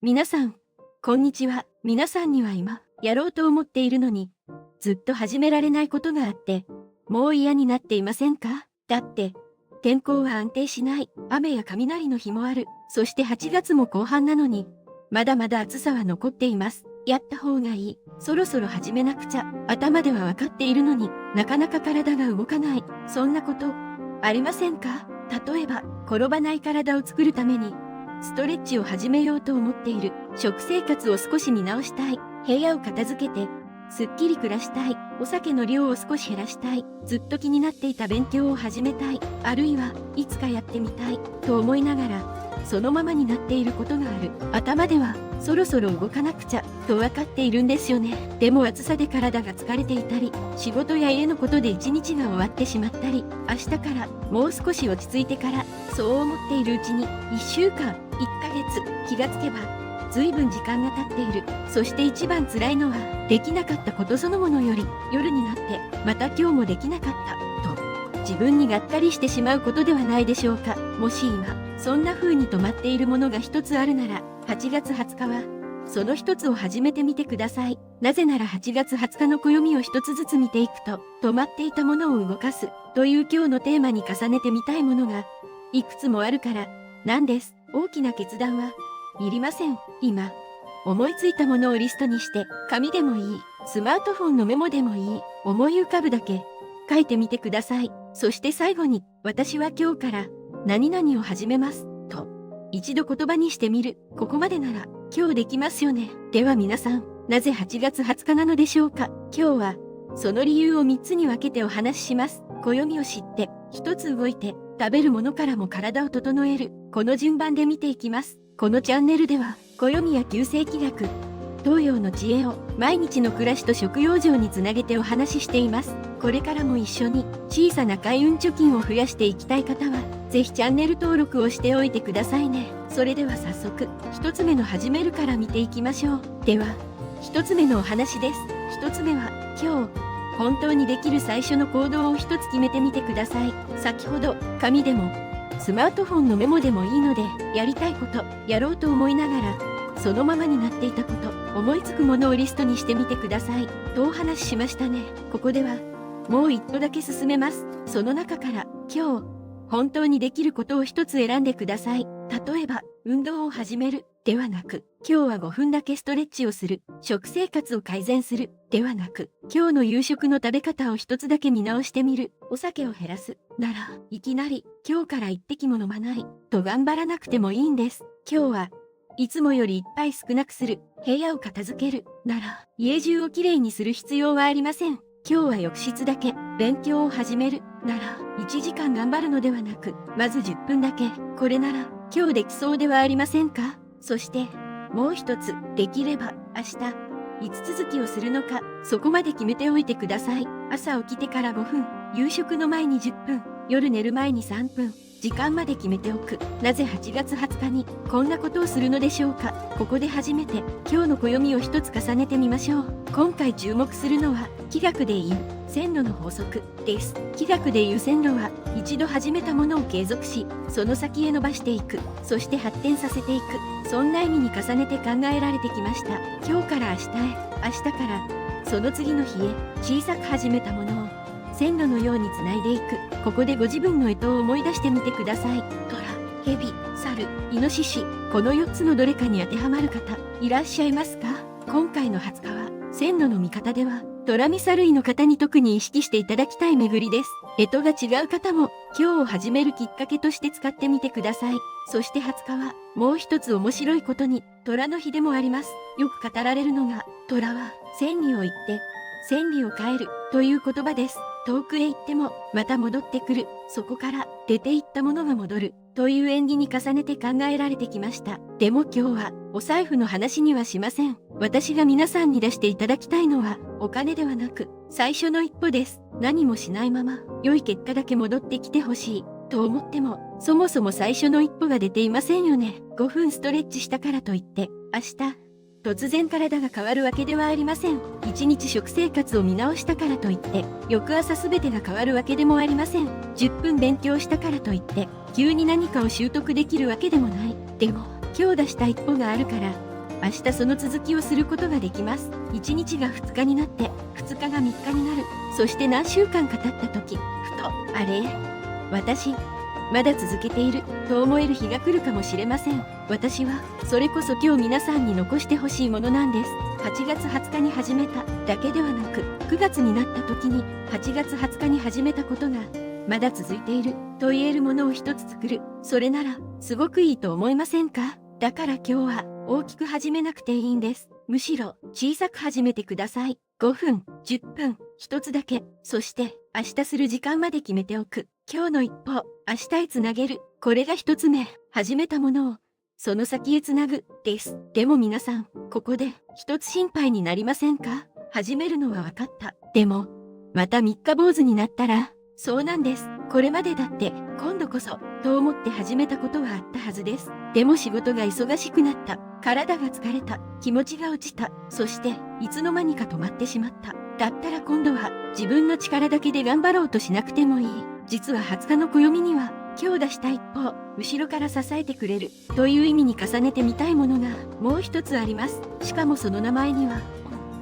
皆さん、こんにちは。皆さんには今、やろうと思っているのに、ずっと始められないことがあって、もう嫌になっていませんか？だって、天候は安定しない。雨や雷の日もある。そして8月も後半なのに、まだまだ暑さは残っています。やった方がいい。そろそろ始めなくちゃ。頭ではわかっているのになかなか体が動かない。そんなこと、ありませんか？例えば、転ばない体を作るために、ストレッチを始めようと思っている。食生活を少し見直したい。部屋を片付けて、すっきり暮らしたい。お酒の量を少し減らしたい。ずっと気になっていた勉強を始めたい。あるいは、いつかやってみたい。と思いながら、そのままになっていることがある。頭では、そろそろ動かなくちゃ、と分かっているんですよね。でも暑さで体が疲れていたり、仕事や家のことで一日が終わってしまったり、明日からもう少し落ち着いてから、そう思っているうちに、1週間、1ヶ月、気がつけば、ずいぶん時間が経っている。そして一番辛いのは、できなかったことそのものより、夜になって、また今日もできなかった、と、自分にがっかりしてしまうことではないでしょうか。もし今、そんな風に止まっているものが一つあるなら、8月20日は、その一つを始めてみてください。なぜなら8月20日の暦を一つずつ見ていくと、止まっていたものを動かす、という今日のテーマに重ねてみたいものが、いくつもあるから、なんです。大きな決断は、いりません。今、思いついたものをリストにして、紙でもいい、スマートフォンのメモでもいい、思い浮かぶだけ、書いてみてください。そして最後に、私は今日から、何々を始めます、と、一度言葉にしてみる。ここまでなら、今日できますよね。では皆さん、なぜ8月20日なのでしょうか？今日は、その理由を3つに分けてお話しします。暦を知って、1つ動いて、食べるものからも体を整える。この順番で見ていきます。このチャンネルでは、暦や旧世紀学、東洋の知恵を毎日の暮らしと食養生につなげてお話ししています。これからも一緒に小さな開運貯金を増やしていきたい方は、ぜひチャンネル登録をしておいてくださいね。それでは早速、一つ目の始めるから見ていきましょう。では、一つ目のお話です。一つ目は、今日、本当にできる最初の行動を一つ決めてみてください。先ほど、紙でも、スマートフォンのメモでもいいので、やりたいこと、やろうと思いながら、そのままになっていたこと、思いつくものをリストにしてみてください。とお話ししましたね。ここでは、もう一歩だけ進めます。その中から、今日、本当にできることを一つ選んでください。例えば、運動を始める、ではなく、今日は5分だけストレッチをする、食生活を改善する、ではなく、今日の夕食の食べ方を一つだけ見直してみる、お酒を減らす、なら、いきなり、今日から一滴も飲まない、と頑張らなくてもいいんです。今日はいつもより一杯少なくする、部屋を片付ける、なら、家中をきれいにする必要はありません。今日は浴室だけ、勉強を始める、なら、1時間頑張るのではなく、まず10分だけ、これなら、今日できそうではありませんか？そして、もう一つ、できれば、明日、いつ続きをするのか、そこまで決めておいてください。朝起きてから5分、夕食の前に10分、夜寝る前に3分、時間まで決めておく。なぜ8月20日にこんなことをするのでしょうか？ここで初めて今日の暦を一つ重ねてみましょう。今回注目するのは気学でいう線路の法則です。気学でいう線路は一度始めたものを継続し、その先へ伸ばしていく、そして発展させていく。そんな意味に重ねて考えられてきました。今日から明日へ、明日からその次の日へ、小さく始めたものを線路のようにつないでいく。ここでご自分の干支を思い出してみてください。虎、蛇、猿、イノシシ、この4つのどれかに当てはまる方、いらっしゃいますか？今回の20日は、線路の見方では、虎見猿類の方に特に意識していただきたい巡りです。干支が違う方も、今日を始めるきっかけとして使ってみてください。そして20日は、もう一つ面白いことに、虎の日でもあります。よく語られるのが、虎は、千里を行って、千里を変える、という言葉です。遠くへ行っても、また戻ってくる。そこから、出て行ったものが戻る。という縁起に重ねて考えられてきました。でも今日は、お財布の話にはしません。私が皆さんに出していただきたいのは、お金ではなく、最初の一歩です。何もしないまま、良い結果だけ戻ってきてほしい。と思っても、そもそも最初の一歩が出ていませんよね。5分ストレッチしたからといって、明日、突然体が変わるわけではありません。1日食生活を見直したからといって、翌朝すべてが変わるわけでもありません。10分勉強したからといって、急に何かを習得できるわけでもない。でも、今日出した一歩があるから、明日その続きをすることができます。1日が2日になって、2日が3日になる。そして何週間か経った時、ふと、あれ？私、まだ続けている、と思える日が来るかもしれません。私は、それこそ今日皆さんに残してほしいものなんです。8月20日に始めただけではなく、9月になった時に、8月20日に始めたことが、まだ続いている、と言えるものを一つ作る。それなら、すごくいいと思いませんか？だから今日は、大きく始めなくていいんです。むしろ、小さく始めてください。5分、10分、一つだけ。そして、明日する時間まで決めておく。今日の一歩、明日へつなげる。これが一つ目。始めたものを、その先へつなぐ、です。でも皆さん、ここで、一つ心配になりませんか？始めるのは分かった。でも、また三日坊主になったら、そうなんです。これまでだって、今度こそ、と思って始めたことはあったはずです。でも仕事が忙しくなった。体が疲れた。気持ちが落ちた。そして、いつの間にか止まってしまった。だったら今度は、自分の力だけで頑張ろうとしなくてもいい。実は20日の暦には、今日出した一歩、後ろから支えてくれる、という意味に重ねてみたいものが、もう一つあります。しかもその名前には、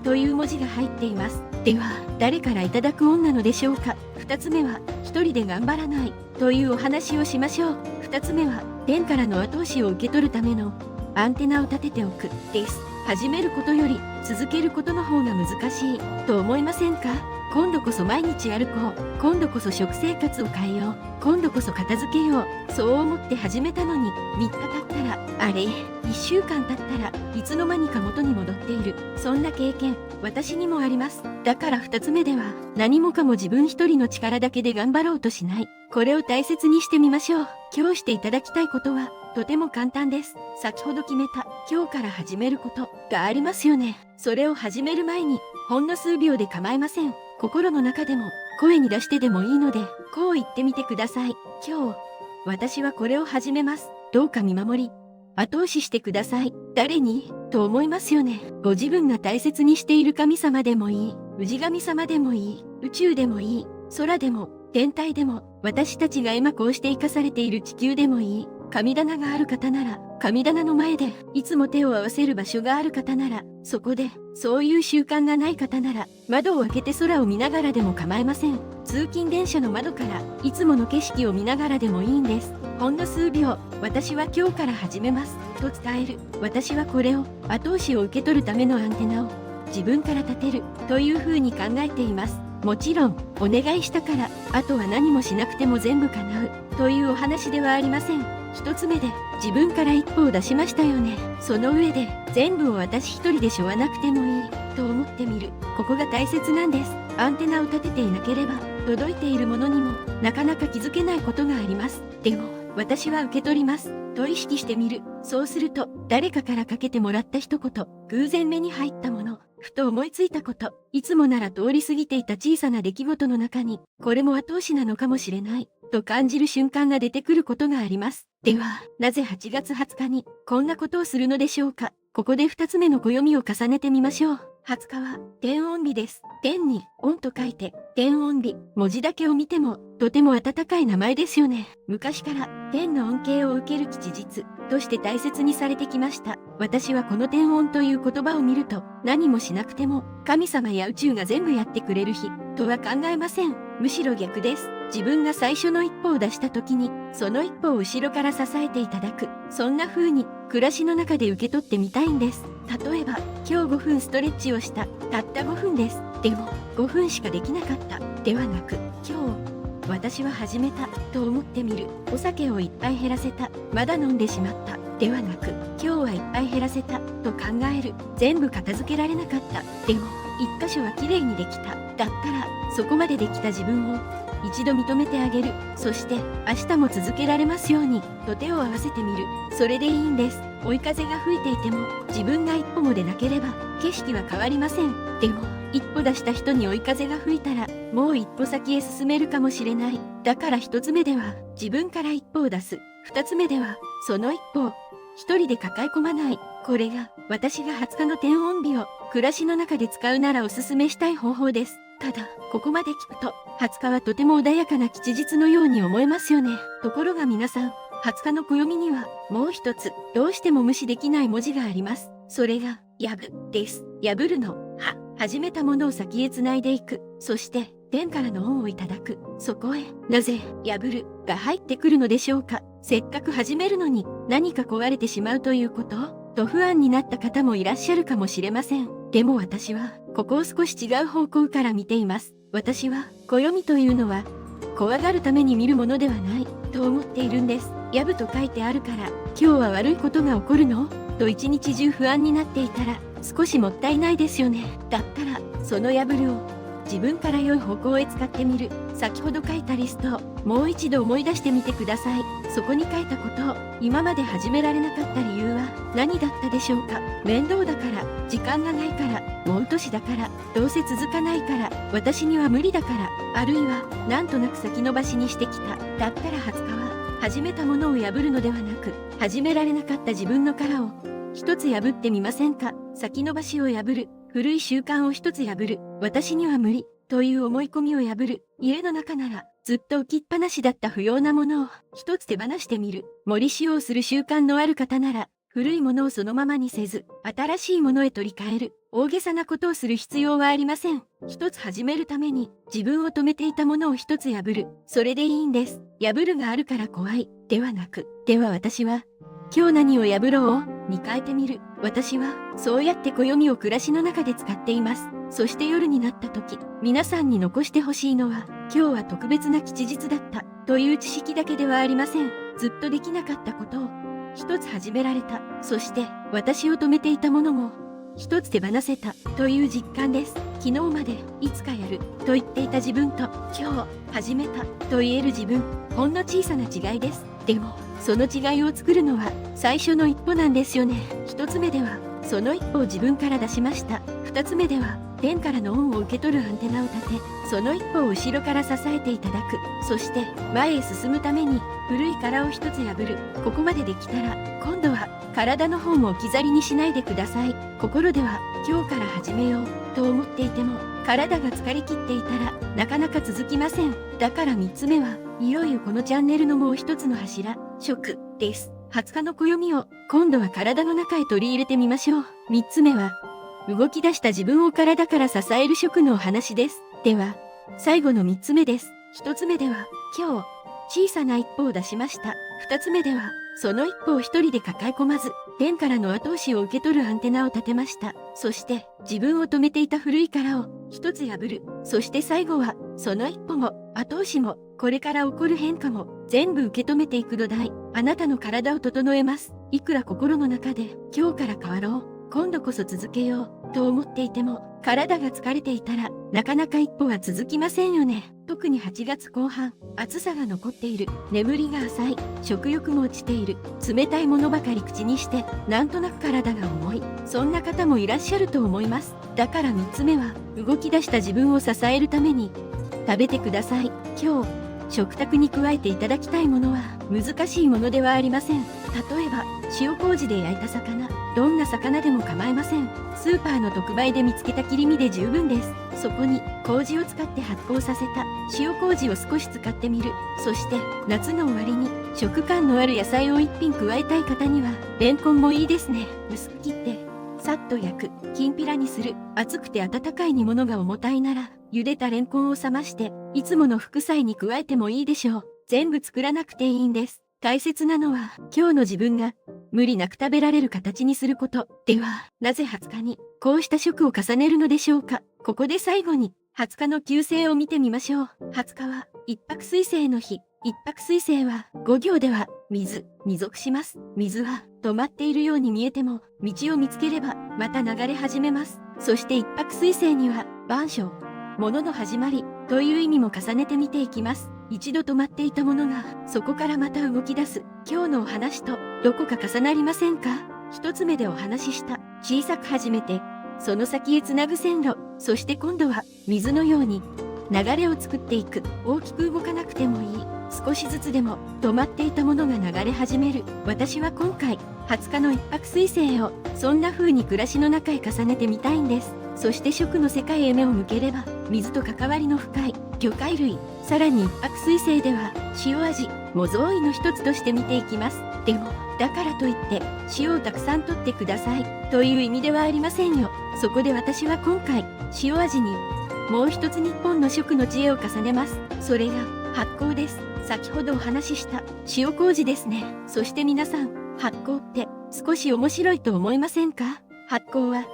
という文字が入っています。では、誰からいただく恩なのでしょうか。二つ目は、一人で頑張らない、というお話をしましょう。二つ目は、天からの後押しを受け取るための、アンテナを立てておく、です。始めることより、続けることの方が難しい、と思いませんか？今度こそ毎日歩こう。今度こそ食生活を変えよう。今度こそ片付けよう。そう思って始めたのに、3日経ったら、あれ、1週間経ったらいつの間にか元に戻っている。そんな経験、私にもあります。だから2つ目では、何もかも自分一人の力だけで頑張ろうとしない。これを大切にしてみましょう。今日していただきたいことは、とても簡単です。先ほど決めた、今日から始めることがありますよね。それを始める前に、ほんの数秒で構いません。心の中でも、声に出してでもいいので、こう言ってみてください。今日、私はこれを始めます。どうか見守り、後押ししてください。誰にと思いますよね。ご自分が大切にしている神様でもいい。氏神様でもいい。宇宙でもいい。空でも、天体でも、私たちが今こうして生かされている地球でもいい。神棚がある方なら、神棚の前で、いつも手を合わせる場所がある方なら、そこで、そういう習慣がない方なら、窓を開けて空を見ながらでも構いません。通勤電車の窓から、いつもの景色を見ながらでもいいんです。ほんの数秒、私は今日から始めます、と伝える。私はこれを、後押しを受け取るためのアンテナを、自分から立てる、という風に考えています。もちろん、お願いしたから、あとは何もしなくても全部叶う、というお話ではありません。一つ目で、自分から一歩を出しましたよね。その上で、全部を私一人で背負わなくてもいい、と思ってみる。ここが大切なんです。アンテナを立てていなければ、届いているものにも、なかなか気づけないことがあります。でも、私は受け取ります。と意識してみる。そうすると、誰かからかけてもらった一言、偶然目に入ったもの、ふと思いついたこと、いつもなら通り過ぎていた小さな出来事の中に、これも後押しなのかもしれない、と感じる瞬間が出てくることがあります。では、なぜ8月20日に、こんなことをするのでしょうか。ここで2つ目の暦を重ねてみましょう。20日は、天恩日です。天に、恩と書いて、天恩日。文字だけを見ても、とても温かい名前ですよね。昔から、天の恩恵を受ける吉日、として大切にされてきました。私はこの天恩という言葉を見ると、何もしなくても、神様や宇宙が全部やってくれる日、とは考えません。むしろ逆です。自分が最初の一歩を出した時に、その一歩を後ろから支えていただく。そんな風に、暮らしの中で受け取ってみたいんです。例えば、今日5分ストレッチをした。たった5分です。でも、5分しかできなかった。ではなく、今日、私は始めた、と思ってみる。お酒をいっぱい減らせた。まだ飲んでしまった。ではなく、今日はいっぱい減らせた、と考える。全部片付けられなかった。でも、一箇所はきれいにできた。だったら、そこまでできた自分を、一度認めてあげる。そして、明日も続けられますように、と手を合わせてみる。それでいいんです。追い風が吹いていても、自分が一歩も出なければ、景色は変わりません。でも、一歩出した人に追い風が吹いたら、もう一歩先へ進めるかもしれない。だから一つ目では、自分から一歩を出す。二つ目では、その一歩を、一人で抱え込まない。これが、私が20日の天恩日を、暮らしの中で使うならおすすめしたい方法です。ただ、ここまで聞くと、20日はとても穏やかな吉日のように思えますよね。ところが皆さん、20日の暦には、もう一つ、どうしても無視できない文字があります。それが、です。破るの。始めたものを先へ繋いでいく。そして、天からの恩をいただく。そこへ、なぜ、破る、が入ってくるのでしょうか。せっかく始めるのに、何か壊れてしまうということと不安になった方もいらっしゃるかもしれません。でも私は、ここを少し違う方向から見ています。私は、暦というのは、怖がるために見るものではない、と思っているんです。やぶと書いてあるから、今日は悪いことが起こるのと一日中不安になっていたら、少しもったいないですよね。だったら、そのやぶるを、自分から良い方向へ使ってみる。先ほど書いたリストを、もう一度思い出してみてください。そこに書いたことを、今まで始められなかった理由は、何だったでしょうか。面倒だから、時間がないから、もう年だから、どうせ続かないから、私には無理だから、あるいは、なんとなく先延ばしにしてきた。だったら20日は、始めたものを破るのではなく、始められなかった自分の殻を、一つ破ってみませんか。先延ばしを破る。古い習慣を一つ破る。私には無理。という思い込みを破る。家の中なら、ずっと置きっぱなしだった不要なものを、一つ手放してみる。盛り使用する習慣のある方なら、古いものをそのままにせず、新しいものへ取り替える。大げさなことをする必要はありません。一つ始めるために、自分を止めていたものを一つ破る。それでいいんです。破るがあるから怖い。ではなく、では私は、今日何を破ろうに変えてみる。私は、そうやって暦を暮らしの中で使っています。そして夜になった時、皆さんに残してほしいのは、今日は特別な吉日だった、という知識だけではありません。ずっとできなかったことを、一つ始められた。そして、私を止めていたものも、一つ手放せた、という実感です。昨日まで、いつかやる、と言っていた自分と、今日、始めた、と言える自分、ほんの小さな違いです。でも、その違いを作るのは最初の一歩なんですよね。一つ目ではその一歩を自分から出しました。二つ目では天からの恩を受け取るアンテナを立て、その一歩を後ろから支えていただく。そして前へ進むために古い殻を一つ破る。ここまでできたら今度は体の方も置き去りにしないでください。心では今日から始めようと思っていても体が疲れ切っていたらなかなか続きません。だから三つ目はいよいよこのチャンネルのもう一つの柱、食です。20日の暦を今度は体の中へ取り入れてみましょう。3つ目は動き出した自分を体から支える食のお話です。では最後の3つ目です。1つ目では今日小さな一歩を出しました。2つ目ではその一歩を一人で抱え込まず天からの後押しを受け取るアンテナを立てました。そして自分を止めていた古い殻を一つ破る。そして最後はその一歩も後押しもこれから起こる変化も全部受け止めていく土台。あなたの体を整えます。いくら心の中で今日から変わろう、今度こそ続けようと思っていても体が疲れていたらなかなか一歩は続きませんよね。特に8月後半、暑さが残っている、眠りが浅い、食欲も落ちている、冷たいものばかり口にしてなんとなく体が重い、そんな方もいらっしゃると思います。だから3つ目は動き出した自分を支えるために食べてください。今日食卓に加えていただきたいものは難しいものではありません。例えば塩麹で焼いた魚、どんな魚でも構いません。スーパーの特売で見つけた切り身で十分です。そこに麹を使って発酵させた塩麹を少し使ってみる。そして夏の終わりに食感のある野菜を一品加えたい方にはレンコンもいいですね。薄く切ってさっと焼く、きんぴらにする。熱くて温かい煮物が重たいなら茹でたレンコンを冷ましていつもの副菜に加えてもいいでしょう。全部作らなくていいんです。大切なのは今日の自分が無理なく食べられる形にすること。ではなぜ20日にこうした食を重ねるのでしょうか。ここで最後に20日の旧星を見てみましょう。20日は一泊水星の日。一泊水星は5行では水に属します。水は止まっているように見えても道を見つければまた流れ始めます。そして一泊水星には万象、物の始まりという意味も重ねて見ていきます。一度止まっていたものがそこからまた動き出す。今日のお話とどこか重なりませんか。一つ目でお話しした小さく始めてその先へつなぐ線路、そして今度は水のように流れを作っていく。大きく動かなくてもいい、少しずつでも止まっていたものが流れ始める。私は今回20日の一泊水星をそんな風に暮らしの中へ重ねてみたいんです。そして食の世界へ目を向ければ水と関わりの深い魚介類、さらに一泊水星では塩味、モゾーイの一つとして見ていきます。でもだからといって、塩をたくさん取ってください、という意味ではありませんよ。そこで私は今回、塩味に、もう一つ日本の食の知恵を重ねます。それが、発酵です。先ほどお話しした塩麹ですね。そして皆さん、発酵って少し面白いと思いませんか？発酵は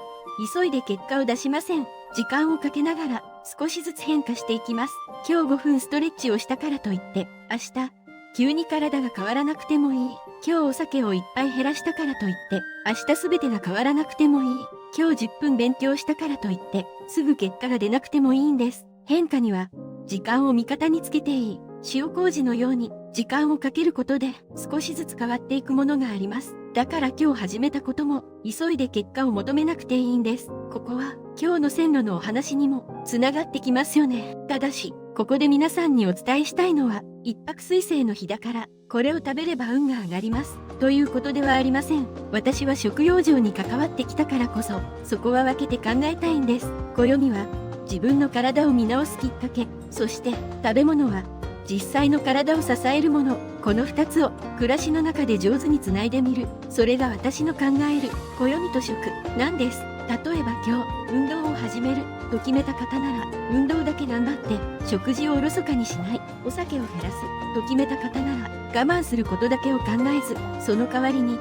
急いで結果を出しません。時間をかけながら少しずつ変化していきます。今日5分ストレッチをしたからといって明日急に体が変わらなくてもいい。今日お酒をいっぱい減らしたからといって明日すべてが変わらなくてもいい。今日10分勉強したからといってすぐ結果が出なくてもいいんです。変化には時間を味方につけていい。塩麹のように時間をかけることで少しずつ変わっていくものがあります。だから今日始めたことも急いで結果を求めなくていいんです。ここは今日の線路のお話にもつながってきますよね。ただし、ここで皆さんにお伝えしたいのは一泊水星の日だからこれを食べれば運が上がりますということではありません。私は食養生に関わってきたからこそそこは分けて考えたいんです。暦は自分の体を見直すきっかけ、そして食べ物は実際の体を支えるもの、この2つを暮らしの中で上手につないでみる。それが私の考える暦と食なんです。例えば今日運動を始めると決めた方なら運動だけ頑張って食事をおろそかにしない、お酒を減らすと決めた方なら我慢することだけを考えずその代わりに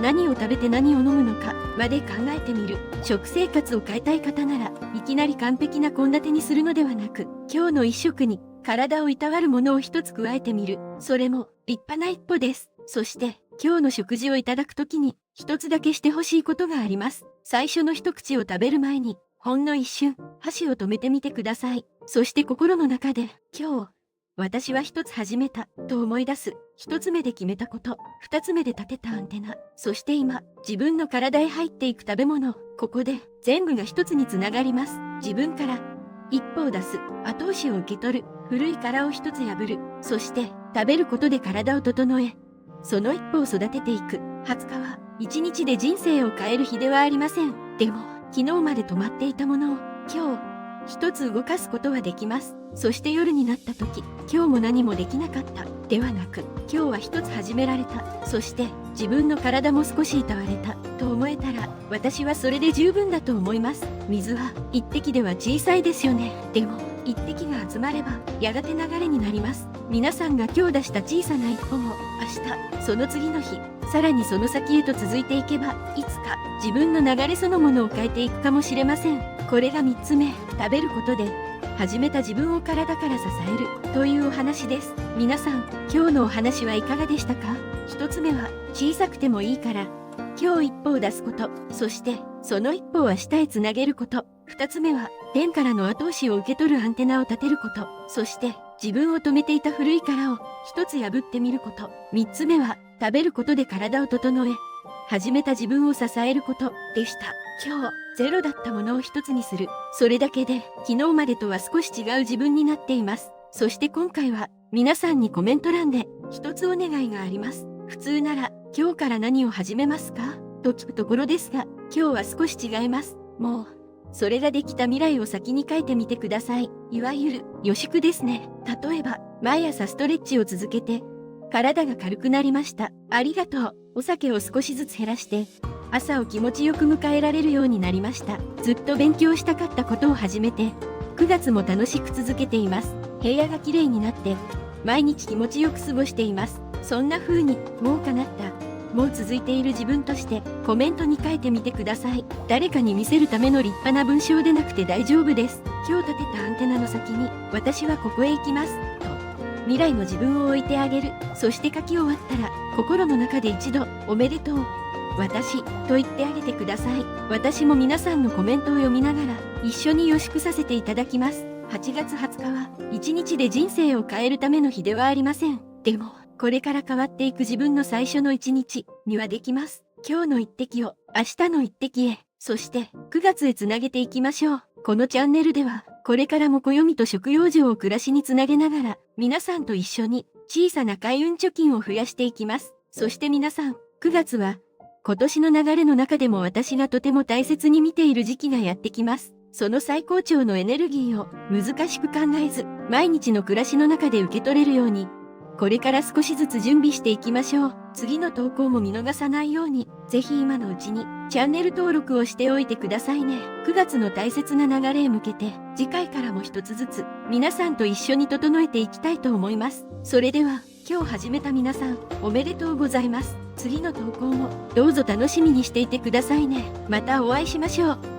何を食べて何を飲むのかまで考えてみる。食生活を変えたい方ならいきなり完璧な献立にするのではなく今日の一食に体をいたわるものを一つ加えてみる。それも立派な一歩です。そして今日の食事をいただくときに一つだけしてほしいことがあります。最初の一口を食べる前にほんの一瞬箸を止めてみてください。そして心の中で今日私は一つ始めたと思い出す。一つ目で決めたこと、二つ目で立てたアンテナ、そして今自分の体へ入っていく食べ物、ここで全部が一つにつながります。自分から一歩を出す、後押しを受け取る、古い殻を一つ破る、そして食べることで体を整え、その一歩を育てていく。20日は一日で人生を変える日ではありません。でも昨日まで止まっていたものを今日一つ動かすことはできます。そして夜になった時、今日も何もできなかったではなく、今日は一つ始められた、そして自分の体も少しいたわれたと思えたら私はそれで十分だと思います。水は一滴では小さいですよね。でも一滴が集まればやがて流れになります。皆さんが今日出した小さな一歩も明日、その次の日、さらにその先へと続いていけばいつか自分の流れそのものを変えていくかもしれません。これが3つ目、食べることで始めた自分を体から支えるというお話です。皆さん今日のお話はいかがでしたか？1つ目は小さくてもいいから今日一歩を出すこと、そしてその一歩を明日へつなげること。2つ目は天からの後押しを受け取るアンテナを立てること、そして自分を止めていた古い殻を一つ破ってみること。3つ目は食べることで体を整え始めた自分を支えることでした。今日ゼロだったものを一つにする、それだけで昨日までとは少し違う自分になっています。そして今回は皆さんにコメント欄で一つお願いがあります。普通なら今日から何を始めますかと聞くところですが、今日は少し違います。もうそれができた未来を先に書いてみてください。いわゆる予祝ですね。例えば毎朝ストレッチを続けて体が軽くなりました。ありがとう。お酒を少しずつ減らして朝を気持ちよく迎えられるようになりました。ずっと勉強したかったことを始めて9月も楽しく続けています。部屋がきれいになって毎日気持ちよく過ごしています。そんな風にもう叶った、もう続いている自分としてコメントに書いてみてください。誰かに見せるための立派な文章でなくて大丈夫です。今日立てたアンテナの先に私はここへ行きますと未来の自分を置いてあげる。そして書き終わったら心の中で一度おめでとう私と言ってあげてください。私も皆さんのコメントを読みながら一緒に予祝させていただきます。8月20日は一日で人生を変えるための日ではありません。でもこれから変わっていく自分の最初の一日にはできます。今日の一滴を明日の一滴へ、そして9月へつなげていきましょう。このチャンネルではこれからも暦と食養生を暮らしにつなげながら皆さんと一緒に小さな開運貯金を増やしていきます。そして皆さん、9月は今年の流れの中でも私がとても大切に見ている時期がやってきます。その最高潮のエネルギーを難しく考えず毎日の暮らしの中で受け取れるようにこれから少しずつ準備していきましょう。次の投稿も見逃さないように、ぜひ今のうちにチャンネル登録をしておいてくださいね。9月の大切な流れへ向けて、次回からも一つずつ皆さんと一緒に整えていきたいと思います。それでは、今日始めた皆さん、おめでとうございます。次の投稿もどうぞ楽しみにしていてくださいね。またお会いしましょう。